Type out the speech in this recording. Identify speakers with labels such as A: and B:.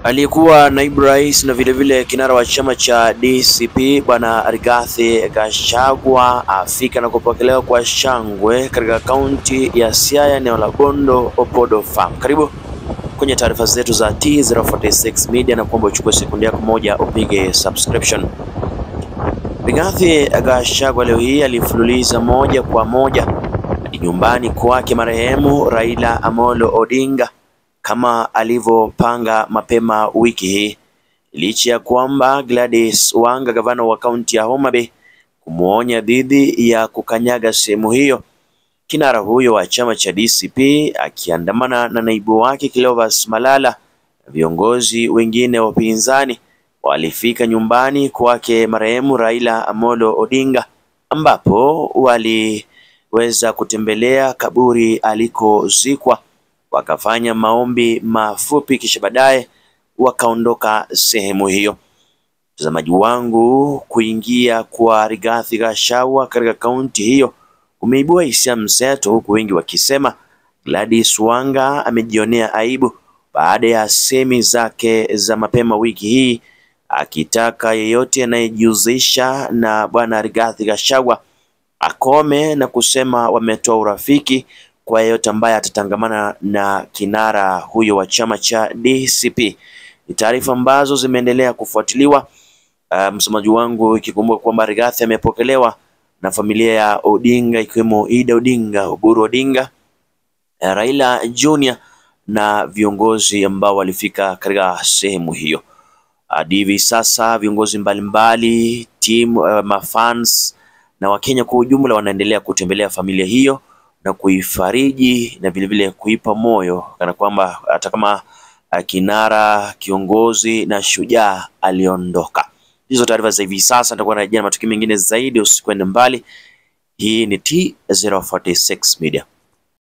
A: Aliyekuwa naibu rais na vilevile kinara wa chama cha DCP Bwana Rigathi Gachagua afika na kupokelewa kwa shangwe katika kaunti ya Siaya, eneo la Bondo Opodo Farm. Karibu kwenye taarifa zetu za T046 Media na kuomba uchukue sekunde yako moja upige subscription. Rigathi Gachagua leo hii alifululiza moja kwa moja hadi nyumbani kwake marehemu Raila Amolo Odinga kama alivyopanga mapema wiki hii, licha ya kwamba Gladys Wanga, gavana wa kaunti ya Homa Bay, kumuonya dhidi ya kukanyaga sehemu hiyo. Kinara huyo wa chama cha DCP akiandamana na naibu wake Clovis Malala na viongozi wengine wa upinzani walifika nyumbani kwake marehemu Raila Amolo Odinga, ambapo waliweza kutembelea kaburi alikozikwa, wakafanya maombi mafupi, kisha baadaye wakaondoka sehemu hiyo. Mtazamaji wangu, kuingia kwa Rigathi Gachagua katika kaunti hiyo umeibua hisia mseto, huku wengi wakisema Gladys Wanga amejionea aibu baada ya semi zake za mapema wiki hii akitaka yeyote anayejihusisha na bwana Rigathi Gachagua akome na kusema wametoa urafiki kwa yeyote ambaye atatangamana na kinara huyo wa chama cha DCP. Ni taarifa ambazo zimeendelea kufuatiliwa, msomaji wangu, ikikumbuka kwamba Rigathi amepokelewa na familia ya Odinga ikiwemo Ida Odinga, Oburu Odinga, Raila Junior na viongozi ambao walifika katika sehemu hiyo. Hadi hivi sasa viongozi mbalimbali, timu, mafans na Wakenya kwa ujumla wanaendelea kutembelea familia hiyo na kuifariji na vilevile kuipa moyo, kana kwamba hata kama kinara, kiongozi na shujaa aliondoka. Hizo taarifa za hivi sasa, nitakuwa narejea na matukio mengine zaidi, usikwende mbali. Hii ni T046 Media.